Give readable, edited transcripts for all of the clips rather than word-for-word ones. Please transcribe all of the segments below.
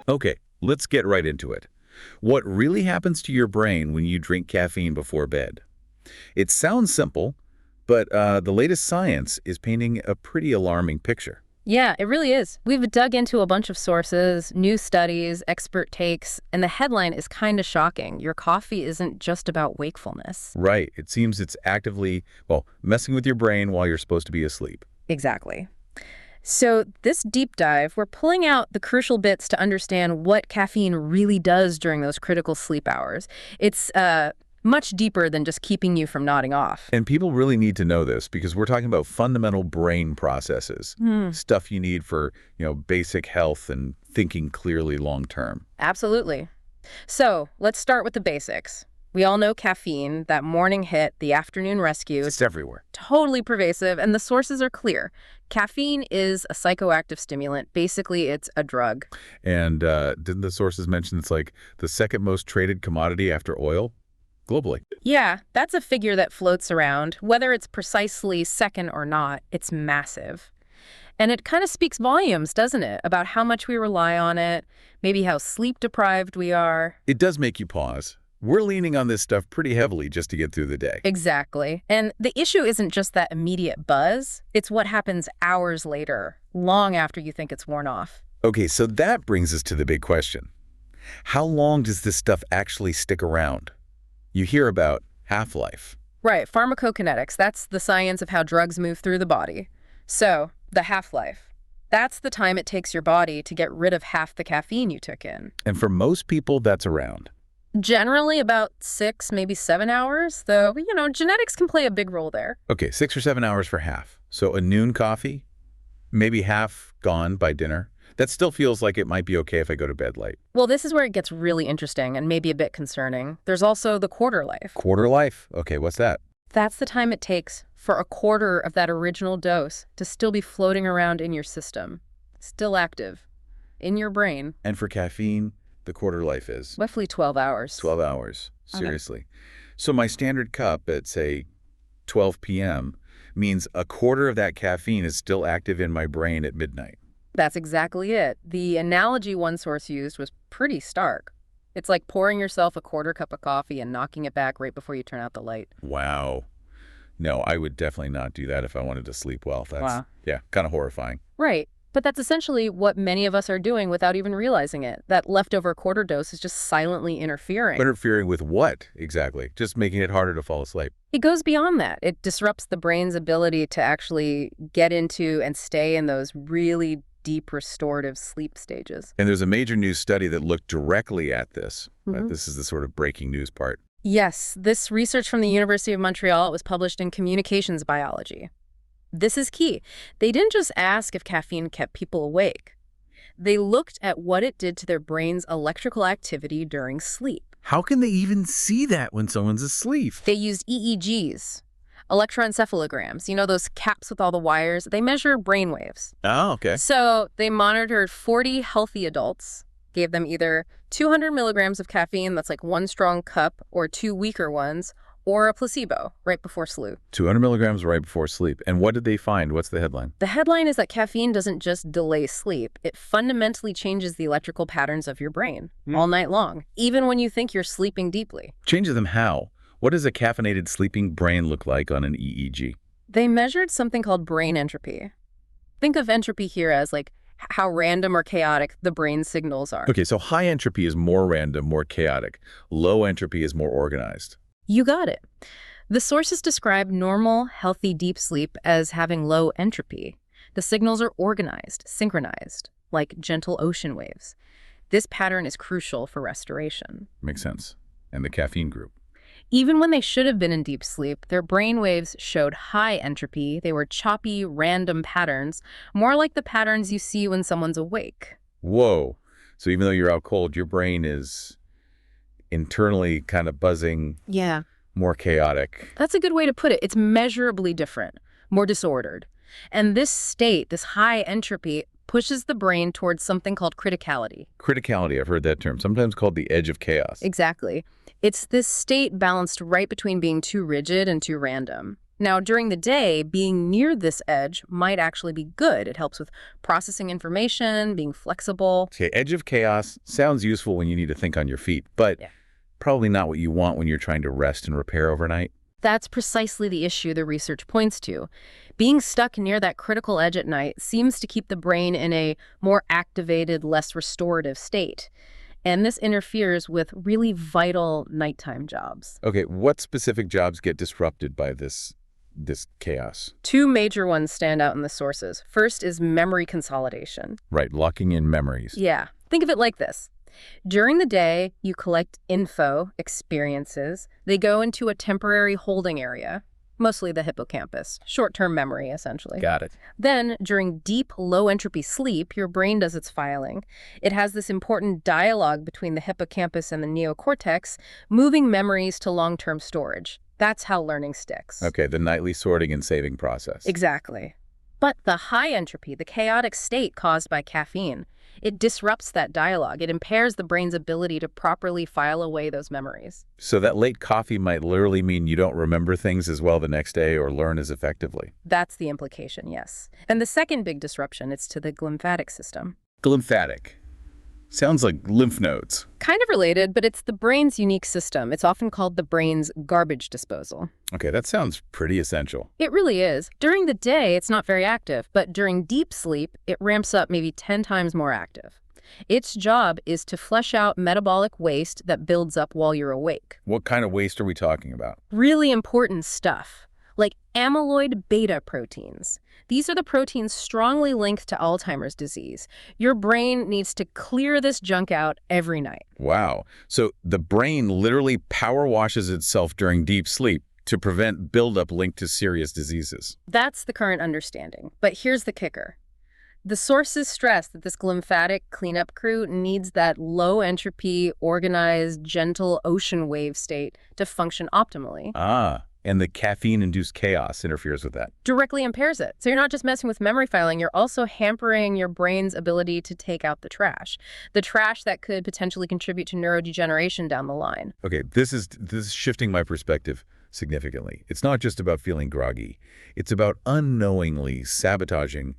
Okay, let's get right into it. What really happens to your brain when you drink caffeine before bed? It sounds simple, but the latest science is painting a pretty alarming picture. Yeah, it really is. We've dug into a bunch of sources, new studies, expert takes, and the headline is kind of shocking. Your coffee isn't just about wakefulness. Right, it seems it's actively, well, messing with your brain while you're supposed to be asleep. Exactly. So, this deep dive, we're pulling out the crucial bits to understand what caffeine really does during those critical sleep hours. It's much deeper than just keeping you from nodding off. And people really need to know this because we're talking about fundamental brain processes, stuff you need for, basic health and thinking clearly long term. Absolutely. So, let's start with the basics. We all know caffeine, that morning hit, the afternoon rescue. It's everywhere. Totally pervasive, and the sources are clear. Caffeine is a psychoactive stimulant. Basically, it's a drug. And didn't the sources mention it's like the second most traded commodity after oil globally? Yeah, that's a figure that floats around. Whether it's precisely second or not, it's massive. And it kind of speaks volumes, doesn't it, about how much we rely on it, maybe how sleep-deprived we are. It does make you pause. We're leaning on this stuff pretty heavily just to get through the day. Exactly. And the issue isn't just that immediate buzz. It's what happens hours later, long after you think it's worn off. Okay, so that brings us to the big question. How long does this stuff actually stick around? You hear about half-life. Right, pharmacokinetics. That's the science of how drugs move through the body. So, the half-life. That's the time it takes your body to get rid of half the caffeine you took in. And for most people, that's around. Generally about 6, maybe 7 hours, though, genetics can play a big role there. Okay, 6 or 7 hours for half. So a noon coffee, maybe half gone by dinner. That still feels like it might be okay if I go to bed late. Well, this is where it gets really interesting and maybe a bit concerning. There's also the quarter life. Quarter life? Okay, what's that? That's the time it takes for a quarter of that original dose to still be floating around in your system, still active, in your brain. And for caffeine, the quarter life is? Roughly 12 hours. 12 hours. Seriously. Okay. So my standard cup at, say, 12 p.m. means a quarter of that caffeine is still active in my brain at midnight. That's exactly it. The analogy one source used was pretty stark. It's like pouring yourself a quarter cup of coffee and knocking it back right before you turn out the light. Wow. No, I would definitely not do that if I wanted to sleep well. That's, Wow. Yeah, kind of horrifying. Right. But that's essentially what many of us are doing without even realizing it. That leftover quarter dose is just silently interfering. Interfering with what, exactly? Just making it harder to fall asleep. It goes beyond that. It disrupts the brain's ability to actually get into and stay in those really deep restorative sleep stages. And there's a major news study that looked directly at this. This is the sort of breaking news part. Yes, this research from the University of Montreal was published in Communications Biology. This is key. They didn't just ask if caffeine kept people awake. They looked at what it did to their brain's electrical activity during sleep. How can they even see that when someone's asleep? They used EEGs, electroencephalograms, those caps with all the wires. They measure brain waves. Oh, okay. So they monitored 40 healthy adults, gave them either 200 milligrams of caffeine, that's like one strong cup, or 2 weaker ones, or a placebo right before sleep. 200 milligrams right before sleep. And what did they find? What's the headline? The headline is that caffeine doesn't just delay sleep. It fundamentally changes the electrical patterns of your brain all night long, even when you think you're sleeping deeply. Changes them how? What does a caffeinated sleeping brain look like on an EEG? They measured something called brain entropy. Think of entropy here as like how random or chaotic the brain signals are. Okay, so high entropy is more random, more chaotic. Low entropy is more organized. You got it. The sources describe normal, healthy deep sleep as having low entropy. The signals are organized, synchronized, like gentle ocean waves. This pattern is crucial for restoration. Makes sense. And the caffeine group? Even when they should have been in deep sleep, their brain waves showed high entropy. They were choppy, random patterns, more like the patterns you see when someone's awake. Whoa. So even though you're out cold, your brain is internally kind of buzzing. Yeah. More chaotic. That's a good way to put it. It's measurably different, more disordered. And this state, this high entropy, pushes the brain towards something called criticality. Criticality, I've heard that term, sometimes called the edge of chaos. Exactly. It's this state balanced right between being too rigid and too random. Now, during the day, being near this edge might actually be good. It helps with processing information, being flexible. Okay, edge of chaos sounds useful when you need to think on your feet, but Yeah. probably not what you want when you're trying to rest and repair overnight. That's precisely the issue the research points to. Being stuck near that critical edge at night seems to keep the brain in a more activated, less restorative state. And this interferes with really vital nighttime jobs. Okay, what specific jobs get disrupted by this chaos? Two major ones stand out in the sources. First is memory consolidation. Right, locking in memories. Yeah, think of it like this. During the day, you collect info, experiences. They go into a temporary holding area, mostly the hippocampus, short-term memory, essentially. Got it. Then, during deep, low-entropy sleep, your brain does its filing. It has this important dialogue between the hippocampus and the neocortex, moving memories to long-term storage. That's how learning sticks. Okay, the nightly sorting and saving process. Exactly. But the high entropy, the chaotic state caused by caffeine, it disrupts that dialogue. It impairs the brain's ability to properly file away those memories. So that late coffee might literally mean you don't remember things as well the next day or learn as effectively. That's the implication, yes. And the second big disruption is to the glymphatic system. Glymphatic. Sounds like lymph nodes. Kind of related, but it's the brain's unique system. It's often called the brain's garbage disposal. Okay, that sounds pretty essential. It really is. During the day, it's not very active, but during deep sleep, it ramps up maybe 10 times more active. Its job is to flush out metabolic waste that builds up while you're awake. What kind of waste are we talking about? Really important stuff, like amyloid beta proteins. These are the proteins strongly linked to Alzheimer's disease. Your brain needs to clear this junk out every night. Wow. So the brain literally power washes itself during deep sleep to prevent buildup linked to serious diseases. That's the current understanding. But here's the kicker. The sources stress that this glymphatic cleanup crew needs that low-entropy, organized, gentle ocean wave state to function optimally. And the caffeine-induced chaos interferes with that. Directly impairs it. So you're not just messing with memory filing, you're also hampering your brain's ability to take out the trash. The trash that could potentially contribute to neurodegeneration down the line. Okay, this is shifting my perspective significantly. It's not just about feeling groggy. It's about unknowingly sabotaging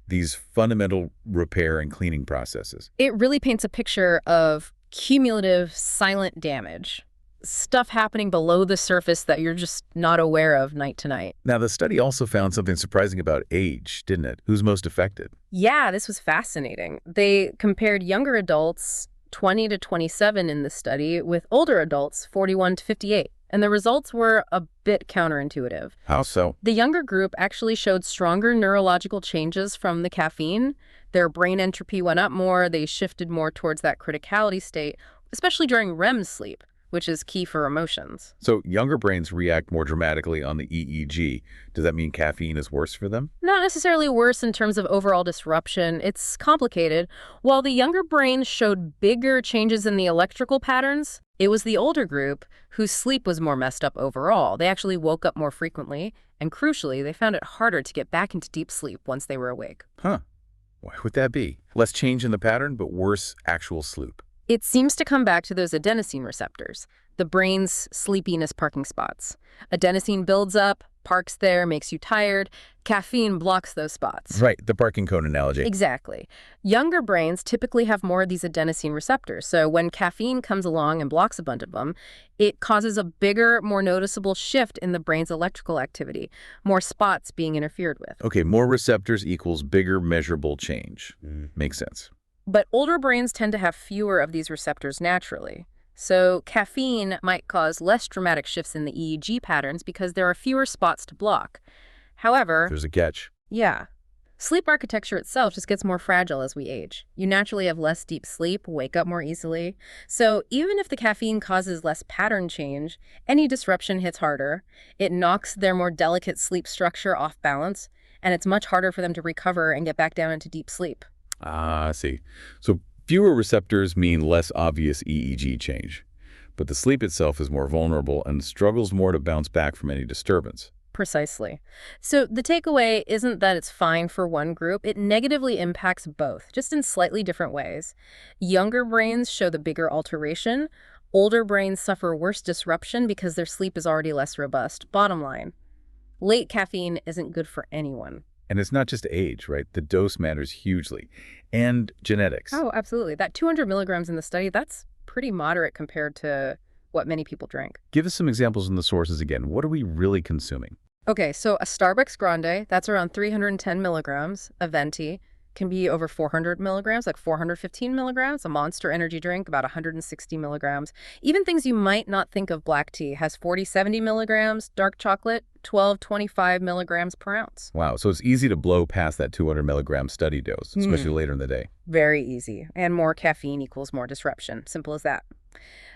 these fundamental repair and cleaning processes. It really paints a picture of cumulative, silent damage. Stuff happening below the surface that you're just not aware of night to night. Now, the study also found something surprising about age, didn't it? Who's most affected? Yeah, this was fascinating. They compared younger adults, 20 to 27 in the study, with older adults, 41 to 58. And the results were a bit counterintuitive. How so? The younger group actually showed stronger neurological changes from the caffeine. Their brain entropy went up more. They shifted more towards that criticality state, especially during REM sleep, which is key for emotions. So younger brains react more dramatically on the EEG. Does that mean caffeine is worse for them? Not necessarily worse in terms of overall disruption. It's complicated. While the younger brains showed bigger changes in the electrical patterns, it was the older group whose sleep was more messed up overall. They actually woke up more frequently, and crucially, they found it harder to get back into deep sleep once they were awake. Huh. Why would that be? Less change in the pattern, but worse actual sleep. It seems to come back to those adenosine receptors, the brain's sleepiness parking spots. Adenosine builds up, parks there, makes you tired. Caffeine blocks those spots. Right, the parking cone analogy. Exactly. Younger brains typically have more of these adenosine receptors, so when caffeine comes along and blocks a bunch of them, it causes a bigger, more noticeable shift in the brain's electrical activity, more spots being interfered with. Okay, more receptors equals bigger measurable change. Makes sense. But older brains tend to have fewer of these receptors naturally. So caffeine might cause less dramatic shifts in the EEG patterns because there are fewer spots to block. However, There's a catch. yeah, sleep architecture itself just gets more fragile as we age. You naturally have less deep sleep, wake up more easily. So even if the caffeine causes less pattern change, any disruption hits harder. It knocks their more delicate sleep structure off balance, and it's much harder for them to recover and get back down into deep sleep. I see. So fewer receptors mean less obvious EEG change, but the sleep itself is more vulnerable and struggles more to bounce back from any disturbance. Precisely. So the takeaway isn't that it's fine for one group. It negatively impacts both, just in slightly different ways. Younger brains show the bigger alteration. Older brains suffer worse disruption because their sleep is already less robust. Bottom line, Late caffeine isn't good for anyone. And it's not just age, right? The dose matters hugely. And genetics. Oh, absolutely. That 200 milligrams in the study, that's pretty moderate compared to what many people drink. Give us some examples in the sources again. What are we really consuming? Okay, so a Starbucks Grande, that's around 310 milligrams. A Venti can be over 400 milligrams, like 415 milligrams. A Monster energy drink, about 160 milligrams. Even things you might not think of, black tea, has 40, 70 milligrams. Dark chocolate, 12, 25 milligrams per ounce. Wow, so it's easy to blow past that 200 milligram study dose, especially later in the day. Very easy. And more caffeine equals more disruption. Simple as that.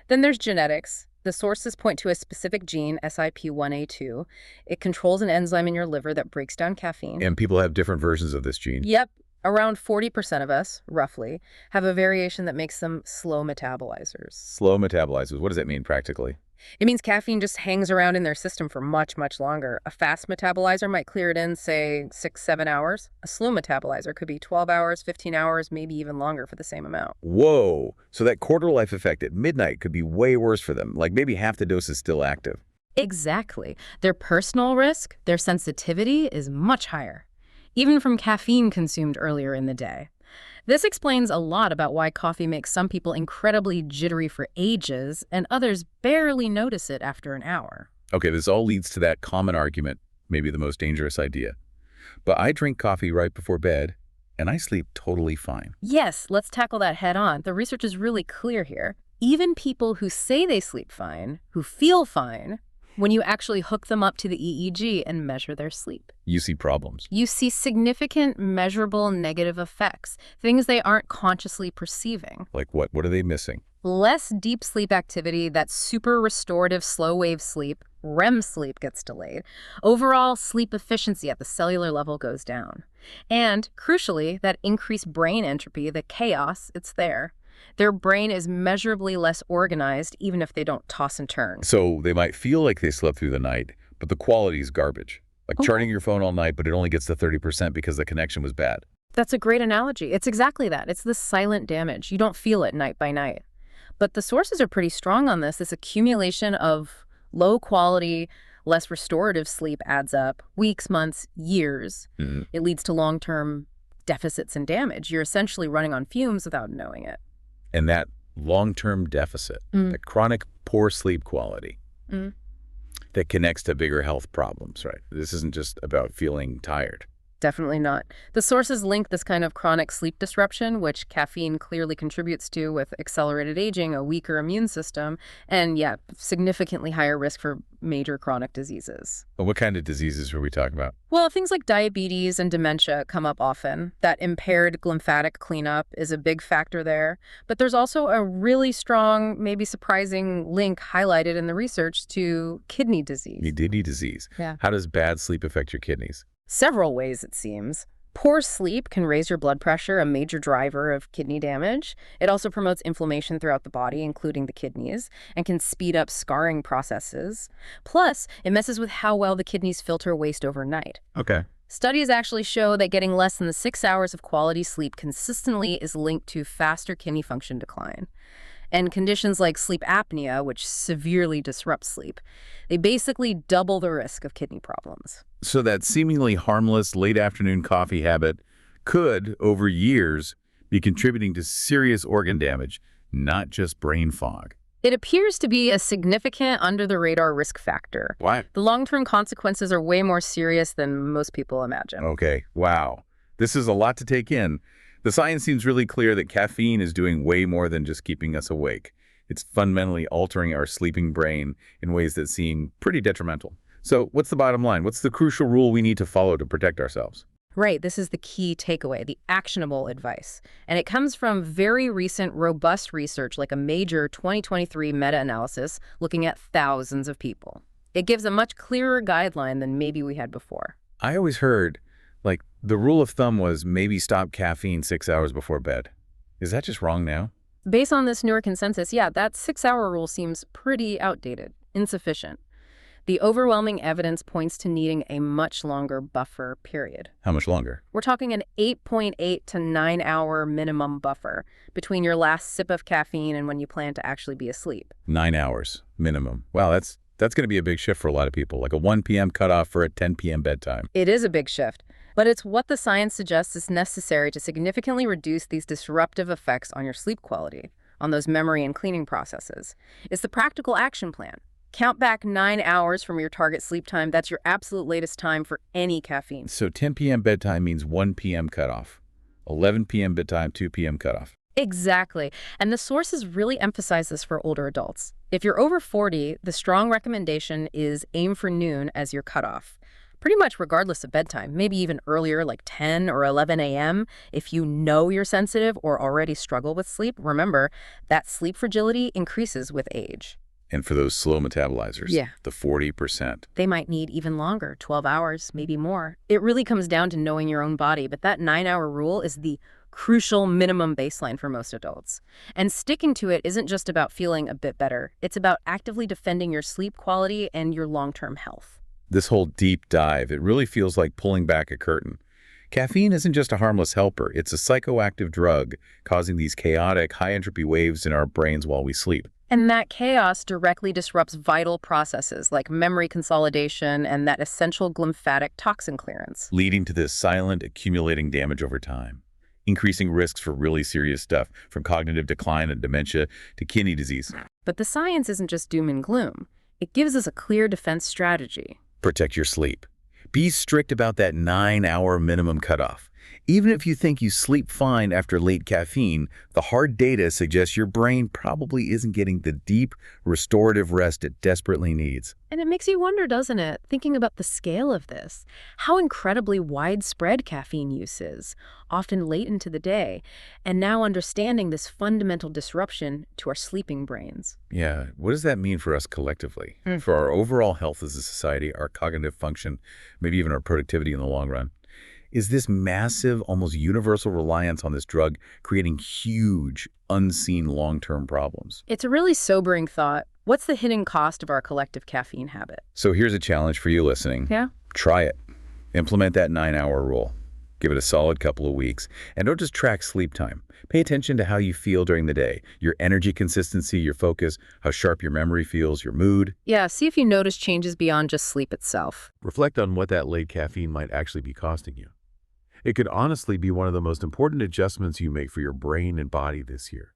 Then there's genetics. The sources point to a specific gene, SIP1A2. It controls an enzyme in your liver that breaks down caffeine. And people have different versions of this gene. Yep. Around 40% of us, roughly, have a variation that makes them slow metabolizers. Slow metabolizers. What does that mean practically? It means caffeine just hangs around in their system for much, much longer. A fast metabolizer might clear it in, say, 6, 7 hours. A slow metabolizer could be 12 hours, 15 hours, maybe even longer for the same amount. Whoa! So that quarter life effect at midnight could be way worse for them. Like maybe half the dose is still active. Exactly. Their personal risk, their sensitivity is much higher, even from caffeine consumed earlier in the day. This explains a lot about why coffee makes some people incredibly jittery for ages and others barely notice it after an hour. Okay, this all leads to that common argument, maybe the most dangerous idea. But I drink coffee right before bed, and I sleep totally fine. Yes, let's tackle that head on. The research is really clear here. Even people who say they sleep fine, who feel fine, when you actually hook them up to the EEG and measure their sleep, You see problems. you see significant, measurable negative effects, things they aren't consciously perceiving. Like what? What are they missing? Less deep sleep activity, that super restorative slow-wave sleep, REM sleep, gets delayed. Overall, sleep efficiency at the cellular level goes down. And, crucially, that increased brain entropy, the chaos, it's there. Their brain is measurably less organized, even if they don't toss and turn. So they might feel like they slept through the night, but the quality is garbage. Like charting your phone all night, but it only gets to 30% because the connection was bad. That's a great analogy. It's exactly that. It's the silent damage. You don't feel it night by night. But the sources are pretty strong on this accumulation of low quality, less restorative sleep adds up, weeks, months, years. It leads to long-term deficits and damage. You're essentially running on fumes without knowing it. And that long-term deficit, the chronic poor sleep quality, that connects to bigger health problems, right? This isn't just about feeling tired. Definitely not. The sources link this kind of chronic sleep disruption, which caffeine clearly contributes to, with accelerated aging, a weaker immune system, and significantly higher risk for major chronic diseases. But what kind of diseases are we talking about? Well, things like diabetes and dementia come up often. That impaired lymphatic cleanup is a big factor there. But there's also a really strong, maybe surprising link highlighted in the research to kidney disease. Kidney disease. Yeah. How does bad sleep affect your kidneys? Several ways, it seems. Poor sleep can raise your blood pressure, a major driver of kidney damage. It also promotes inflammation throughout the body, including the kidneys, and can speed up scarring processes. Plus, it messes with how well the kidneys filter waste overnight. Okay. Studies actually show that getting less than the 6 hours of quality sleep consistently is linked to faster kidney function decline. And conditions like sleep apnea, which severely disrupts sleep, they basically double the risk of kidney problems. So that seemingly harmless late afternoon coffee habit could, over years, be contributing to serious organ damage, not just brain fog. It appears to be a significant under-the-radar risk factor. Why? The long-term consequences are way more serious than most people imagine. Okay, wow. This is a lot to take in. The science seems really clear that caffeine is doing way more than just keeping us awake. It's fundamentally altering our sleeping brain in ways that seem pretty detrimental. So what's the bottom line? What's the crucial rule we need to follow to protect ourselves? Right, this is the key takeaway, the actionable advice. And it comes from very recent, robust research, like a major 2023 meta-analysis looking at thousands of people. It gives a much clearer guideline than maybe we had before. I always heard, like, the rule of thumb was maybe stop caffeine 6 hours before bed. Is that just wrong now? Based on this newer consensus, that 6-hour rule seems pretty outdated, insufficient. The overwhelming evidence points to needing a much longer buffer period. How much longer? We're talking an 8.8 to 9-hour minimum buffer between your last sip of caffeine and when you plan to actually be asleep. 9 hours minimum. Wow, that's That's going to be a big shift for a lot of people, like a 1 p.m. cutoff for a 10 p.m. bedtime. It is a big shift, but it's what the science suggests is necessary to significantly reduce these disruptive effects on your sleep quality, on those memory and cleaning processes. It's the practical action plan. Count back 9 hours from your target sleep time. That's your absolute latest time for any caffeine. So 10 p.m. bedtime means 1 p.m. cutoff. 11 p.m. bedtime, 2 p.m. cutoff. Exactly. And the sources really emphasize this for older adults. If you're over 40, the strong recommendation is aim for noon as your cutoff. Pretty much regardless of bedtime, maybe even earlier, like 10 or 11 a.m. If you know you're sensitive or already struggle with sleep, remember that sleep fragility increases with age. And for those slow metabolizers, Yeah. the 40%. They might need even longer, 12 hours, maybe more. It really comes down to knowing your own body, but that 9-hour rule is the crucial minimum baseline for most adults. And sticking to it isn't just about feeling a bit better. It's about actively defending your sleep quality and your long-term health. This whole deep dive, it really feels like pulling back a curtain. Caffeine isn't just a harmless helper. It's a psychoactive drug causing these chaotic, high-entropy waves in our brains while we sleep. And that chaos directly disrupts vital processes like memory consolidation and that essential glymphatic toxin clearance. Leading to this silent, accumulating damage over time. Increasing risks for really serious stuff, from cognitive decline and dementia to kidney disease. But the science isn't just doom and gloom. It gives us a clear defense strategy. Protect your sleep. Be strict about that 9-hour minimum cutoff. Even if you think you sleep fine after late caffeine, the hard data suggests your brain probably isn't getting the deep, restorative rest it desperately needs. And it makes you wonder, doesn't it, thinking about the scale of this, how incredibly widespread caffeine use is, often late into the day, and now understanding this fundamental disruption to our sleeping brains. Yeah, what does that mean for us collectively? For our overall health as a society, our cognitive function, maybe even our productivity in the long run? Is this massive, almost universal reliance on this drug creating huge, unseen long-term problems? It's a really sobering thought. What's the hidden cost of our collective caffeine habit? So here's a challenge for you listening. Yeah? Try it. Implement that 9-hour rule. Give it a solid couple of weeks. And don't just track sleep time. Pay attention to how you feel during the day, your energy consistency, your focus, how sharp your memory feels, your mood. Yeah, see if you notice changes beyond just sleep itself. Reflect on what that late caffeine might actually be costing you. It could honestly be one of the most important adjustments you make for your brain and body this year.